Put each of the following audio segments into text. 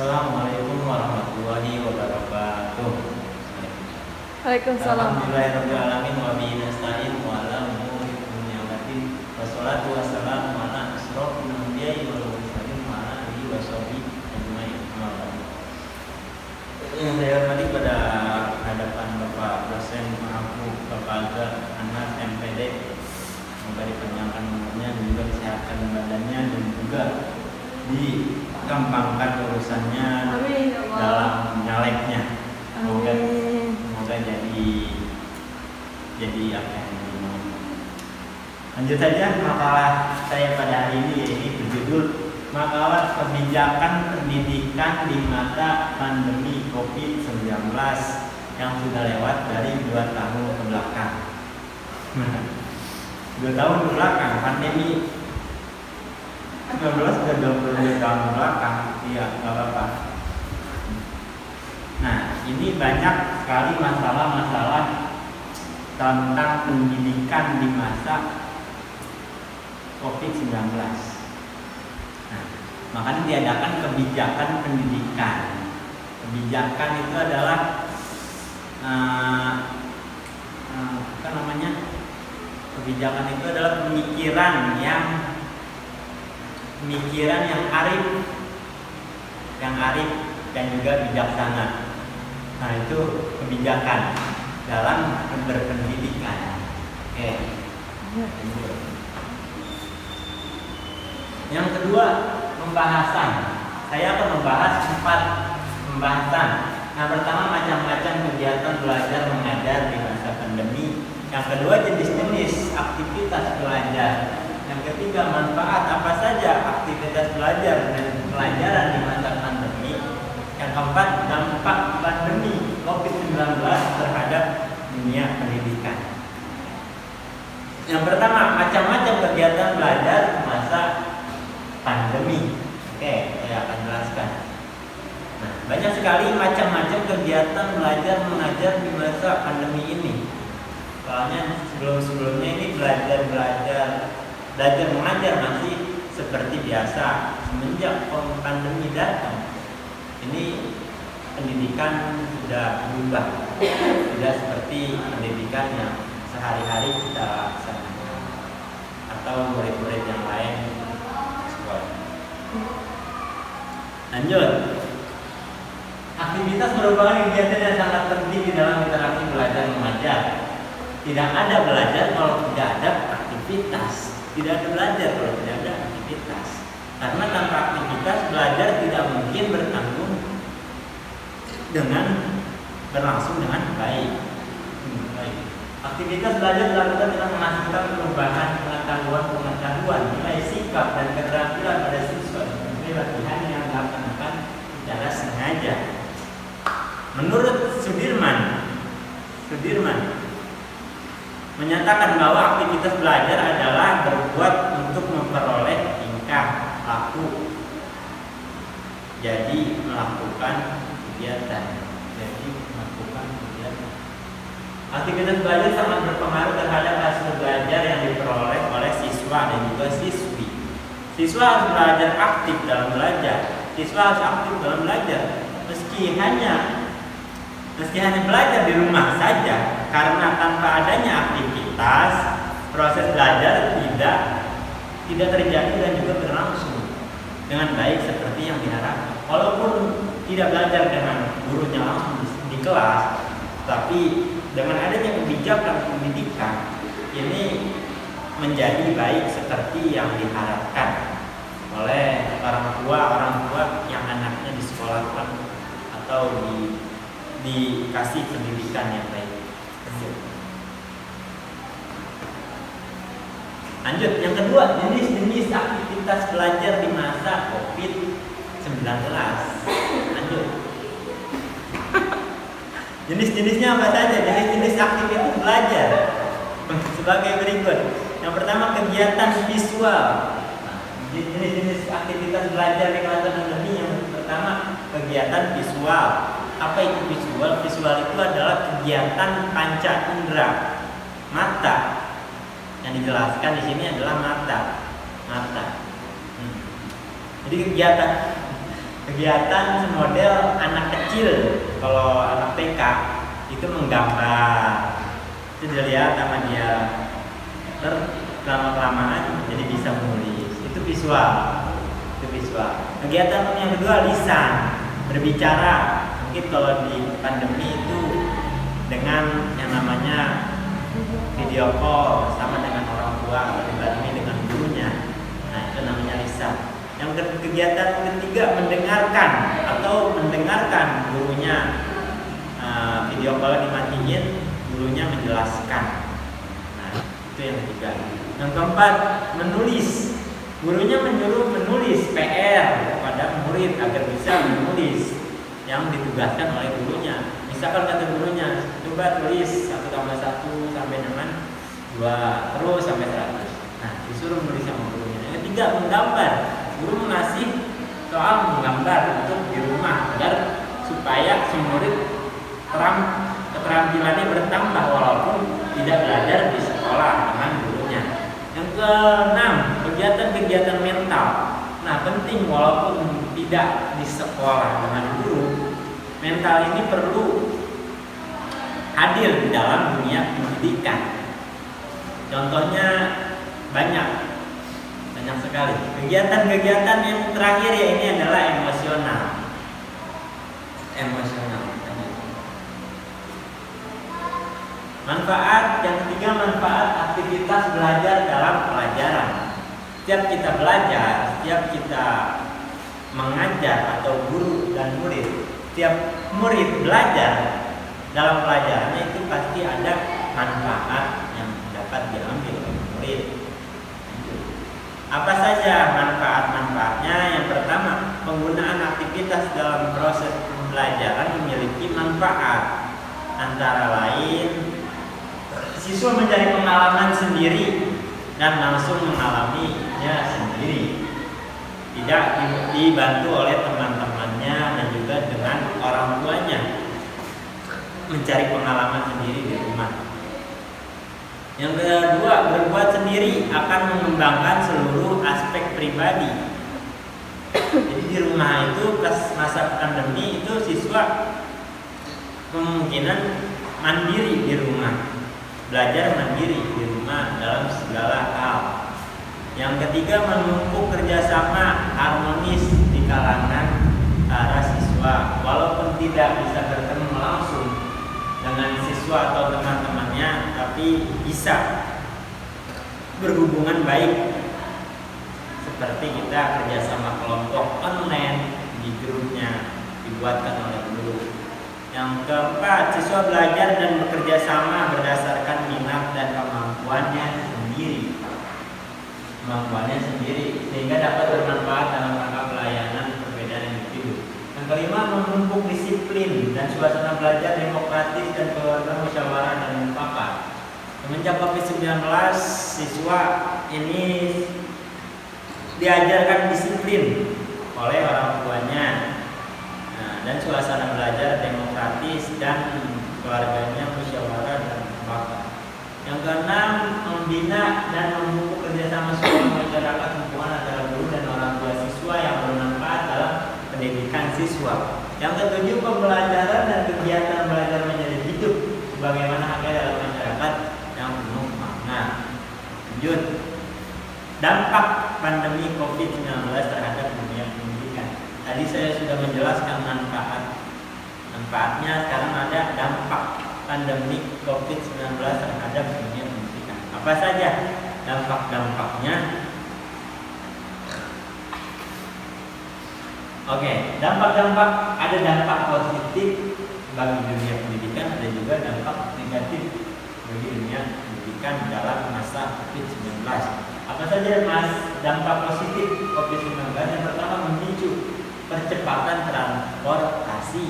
Assalamualaikum warahmatullahi wabarakatuh. Waalaikumsalam. Alhamdulillahirrahmanirrahim. Wa bihi nasta'in wa ala umuri dunya waddin. Wassalatu wassalamu ala asyrofil anbiya'i wal mursalin wa ala alihi wa sahbihi ajmain. Yang saya hormati pada hadapan Bapak dosen Mahafu Bapak Aga Anas MPD, semoga dipanjangkan umurnya dan juga disehatkan badannya dan juga dikembangkan urusannya. Amin, ya Allah. Dalam nyaleknya. Semoga jadi apa yang dimau. Lanjut saja makalah saya pada hari ini berjudul Makalah Kebijakan Pendidikan di Masa Pandemi COVID-19 yang sudah lewat dari 2 tahun ke belakang. 2 tahun ke belakang pandemi 19 sudah 22 tahun ke belakang. Iya, nggak apa-apa. Nah, ini banyak sekali masalah-masalah tentang pendidikan di masa COVID-19. Nah, makanya diadakan kebijakan pendidikan. Kebijakan itu adalah kebijakan itu adalah pemikiran yang arif dan juga bijaksana. Nah, itu kebijakan dalam berpendidikan. Oke. Yang kedua, pembahasan. Saya akan membahas 4 pembahasan. Yang pertama, macam-macam kegiatan belajar mengajar di masa pandemi. Yang kedua, jenis-jenis aktivitas belajar. Yang ketiga, manfaat apa saja aktivitas belajar dan pelajaran di masa pandemi. Yang keempat, dampak pandemi COVID-19 terhadap dunia pendidikan. Yang pertama, macam-macam kegiatan belajar masa pandemi. Oke, saya akan jelaskan. Nah, banyak sekali macam-macam kegiatan belajar mengajar di masa pandemi ini. Soalnya sebelum-sebelumnya ini belajar mengajar masih seperti biasa. Semenjak pandemi datang, ini pendidikan sudah berubah, tidak seperti pendidikan yang sehari-hari kita laksanakan atau murid-murid yang lain sekolah. Lanjut. Aktivitas merupakan kegiatan yang sangat penting di dalam interaksi belajar mengajar. Tidak ada belajar kalau tidak ada aktivitas. Tidak ada belajar kalau tidak ada aktivitas. Karena tanpa aktivitas belajar tidak mungkin berlangsung dengan baik. Aktivitas belajar dilakukan dengan menghasilkan perubahan pengetahuan, nilai sikap dan keterampilan pada siswa. Ini latihan yang dilaksanakan secara sengaja. Menurut Sudirman menyatakan bahwa aktivitas belajar adalah berbuat untuk memperoleh tingkah laku. Jadi melakukan kegiatan. Aktivitas belajar sangat berpengaruh terhadap hasil belajar yang diperoleh oleh siswa dan juga siswi. Siswa harus belajar aktif dalam belajar. Meski hanya belajar di rumah saja, karena tanpa adanya aktivitas, proses belajar tidak terjadi dan juga berlangsung dengan baik seperti yang diharapkan. Walaupun tidak belajar dengan gurunya langsung di kelas, tapi dengan adanya kebijakan pendidikan ini menjadi baik seperti yang diharapkan oleh orang tua yang anaknya disekolahkan atau dikasih pendidikan yang baik. Lanjut, yang kedua, jenis-jenis aktivitas belajar di masa COVID-19. Lanjut. Jenis-jenisnya apa saja? Jenis-jenis aktivitas belajar sebagai berikut. Yang pertama, kegiatan visual. Jenis-jenis aktivitas belajar di masa pandemi. Yang pertama, kegiatan visual. Apa itu visual? Visual itu adalah kegiatan panca indera, mata. Yang dijelaskan di sini adalah mata. Jadi kegiatan kegiatan semodel anak kecil. Kalau anak TK itu menggambar, itu dilihat sama dia, lama-kelamaan jadi bisa menulis. Itu visual. Kegiatan yang kedua lisan, berbicara. Mungkin kalau di pandemi itu dengan yang namanya video call bersama dengan orang tua atau dibantu dengan gurunya. Nah, itu namanya lisan. Yang kegiatan ketiga mendengarkan gurunya, video call dimatiin, gurunya menjelaskan. Nah, itu yang ketiga. Yang keempat menulis, gurunya menyuruh menulis PR kepada murid agar bisa menulis yang ditugaskan oleh gurunya. Misalkan kata gurunya, coba tulis 1+1 sampai dengan 2 terus sampai 100. Nah, disuruh menulis sama gurunya. Yang ketiga menggambar, guru mengasih soal menggambar untuk di rumah agar supaya si murid keterampilannya bertambah walaupun tidak belajar di sekolah dengan gurunya. Yang keenam, kegiatan mental. Nah, penting walaupun tidak di sekolah dengan guru, mental ini perlu hadir di dalam dunia pendidikan. Contohnya banyak sekali. Kegiatan yang terakhir ya ini adalah emosional. Manfaat yang ketiga, manfaat aktivitas belajar dalam pelajaran. Setiap kita belajar, setiap kita mengajar atau guru dan murid, setiap murid belajar dalam pelajarannya itu pasti ada manfaat yang dapat diambil oleh murid. Apa saja manfaat-manfaatnya? Yang pertama, penggunaan aktivitas dalam proses pembelajaran memiliki manfaat. Antara lain, siswa mencari pengalaman sendiri dan langsung mengalaminya sendiri. Tidak dibantu oleh teman-temannya dan juga dengan orang tuanya. Mencari pengalaman sendiri di rumah. Yang kedua, berbuat sendiri akan mengembangkan seluruh aspek pribadi. Jadi di rumah itu pas masa pandemi itu siswa kemungkinan mandiri di rumah, belajar mandiri di rumah dalam segala hal. Yang ketiga, menumpuk kerjasama harmonis di kalangan para siswa, walaupun tidak bisa bertemu langsung dengan siswa atau teman-temannya, tapi bisa berhubungan baik. Seperti kita kerjasama kelompok online di grupnya dibuatkan oleh guru. Yang keempat, siswa belajar dan bekerja sama berdasarkan minat dan kemampuannya sendiri sehingga dapat bermanfaat dalam rangka pelayanan perbedaan individu. Yang kelima, memupuk disiplin dan suasana belajar demokratis dan keluarga musyawarah dan mufakat. Semenjak COVID-19, siswa ini diajarkan disiplin oleh orang tuanya, dan suasana belajar demokratis dan keluarganya musyawarah dan mufakat. Yang keenam, membina dan memupuk kerjasama sekolah masyarakat hubungan antara guru dan orang tua siswa yang bermanfaat dalam pendidikan siswa. Yang ketujuh, pembelajaran dan kegiatan belajar menjadi hidup sebagaimana haknya dalam masyarakat yang penuh makna. Lanjut, dampak pandemi COVID-19 terhadap dunia pendidikan. Tadi saya sudah menjelaskan manfaatnya, sekarang ada dampak pandemi COVID-19 terhadap dunia pendidikan. Apa saja dampak-dampaknya? Oke, dampak-dampak, ada dampak positif bagi dunia pendidikan, ada juga dampak negatif bagi dunia pendidikan dalam masa COVID-19. Apa saja dampak positif COVID-19? Yang pertama, memicu percepatan transportasi.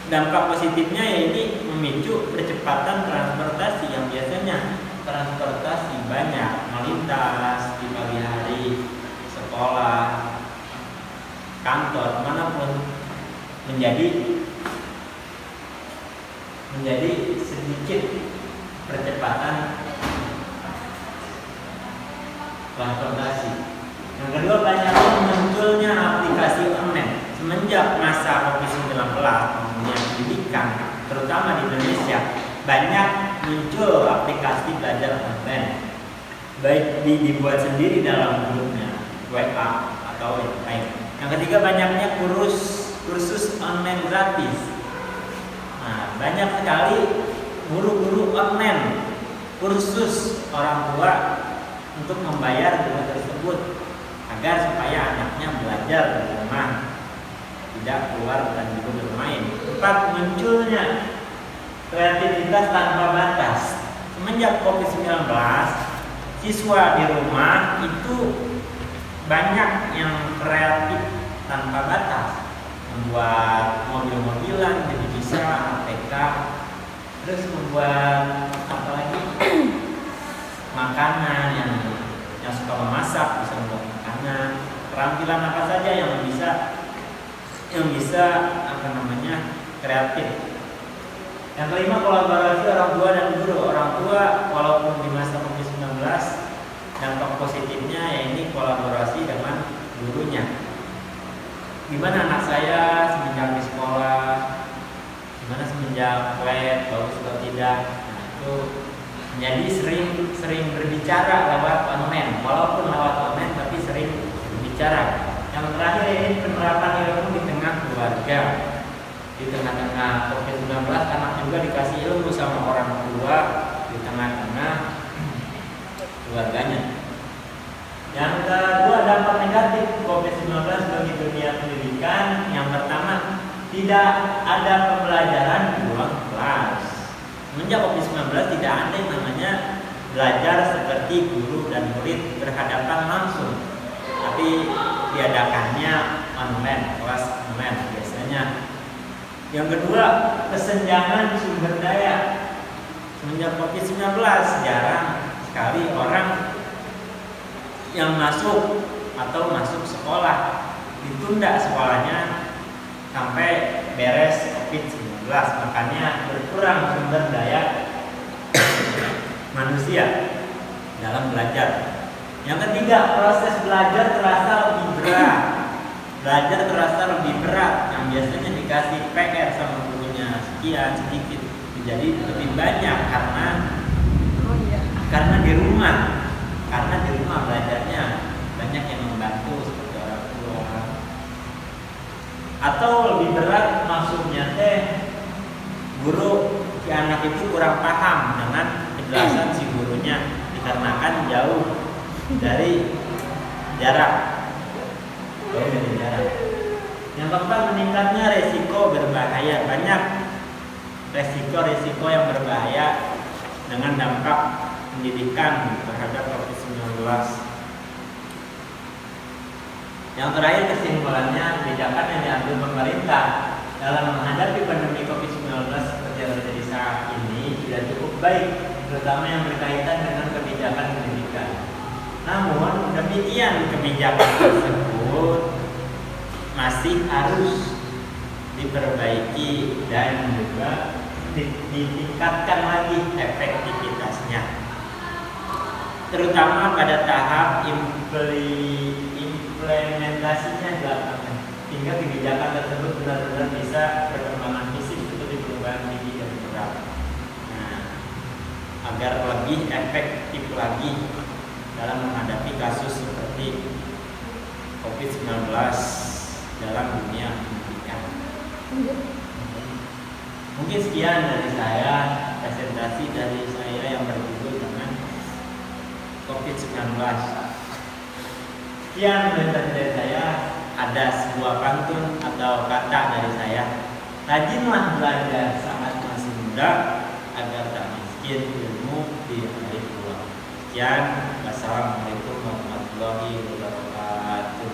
Dampak positifnya yaitu memicu percepatan transportasi yang biasanya transportasi banyak melintas di pagi hari, sekolah, kantor, manapun menjadi sedikit percepatan transportasi. Yang kedua, banyaknya munculnya aplikasi online. semenjak masa COVID-19 dunia pendidikan terutama di Indonesia banyak muncul aplikasi belajar online, baik dibuat sendiri dalam grupnya WA atau yang lain. Yang ketiga, banyaknya kursus online gratis. Nah, banyak sekali guru-guru online kursus orang tua untuk membayar guru tersebut agar supaya anaknya belajar di rumah, tidak keluar dan juga bermain. 4, munculnya kreativitas tanpa batas. Semenjak COVID-19, siswa di rumah itu banyak yang kreatif tanpa batas, membuat mobil-mobilan jadi bisa, ATK, terus membuat apa lagi, makanan yang suka memasak bisa membuat makanan, keterampilan apa saja yang bisa apa namanya kreatif. Yang kelima, kolaborasi orang tua dan guru. Orang tua walaupun di masa COVID-19 dampak positifnya ya ini kolaborasi dengan gurunya. Gimana anak saya semenjak di sekolah, gimana semenjak web bagus atau tidak. Nah, itu menjadi sering berbicara lewat online, walaupun lewat online tapi sering berbicara. Yang terakhir ini penerapan ilmu di tengah keluarga. Di tengah-tengah COVID-19 anak juga dikasih ilmu sama orang tua di tengah-tengah keluarganya. Yang kedua, dampak negatif COVID-19 bagi dunia pendidikan. Yang pertama, tidak ada pembelajaran di ruang kelas. Semenjak COVID-19 tidak ada yang namanya belajar seperti guru dan murid berhadapan langsung, tapi diadakannya online, kelas online biasanya. Yang kedua, kesenjangan sumber daya. Semenjak COVID-19 jarang sekali orang yang masuk sekolah, ditunda sekolahnya sampai beres COVID-19, makanya berkurang sumber daya manusia dalam belajar. Yang ketiga, proses belajar terasa lebih berat. Yang biasanya dikasih PR sama gurunya sekian sedikit menjadi lebih banyak karena di rumah belajarnya banyak yang membantu seperti orang tua. Atau lebih berat maksudnya guru si anak itu kurang paham dengan penjelasan si gurunya dikarenakan jauh dari jarak. Yang keempat, meningkatnya resiko berbahaya. Banyak resiko yang berbahaya dengan dampak pendidikan terhadap COVID-19. Yang terakhir, kesimpulannya, kebijakan yang diambil pemerintah dalam menghadapi pandemi COVID-19 seperti yang terjadi saat ini tidak cukup baik, terutama yang berkaitan dengan kebijakan pendidikan. Namun demikian, kebijakan tersebut masih harus diperbaiki dan juga ditingkatkan lagi efektivitasnya, terutama pada tahap implementasinya di lapangan, hingga kebijakan tersebut benar-benar bisa perkembangan fisik seperti perubahan gigi dan berat. Nah, agar lebih efektif lagi dalam menghadapi kasus seperti COVID-19 dalam dunia pendidikan. Mungkin sekian dari saya, presentasi dari saya yang berjudul dengan COVID-19. Sekian presentasi dari saya. Ada sebuah pantun atau kata dari saya: rajinlah belajar saat masih muda agar tak miskin ilmu di hari tua. Sekian, wassalamualaikum warahmatullahi wabarakatuh.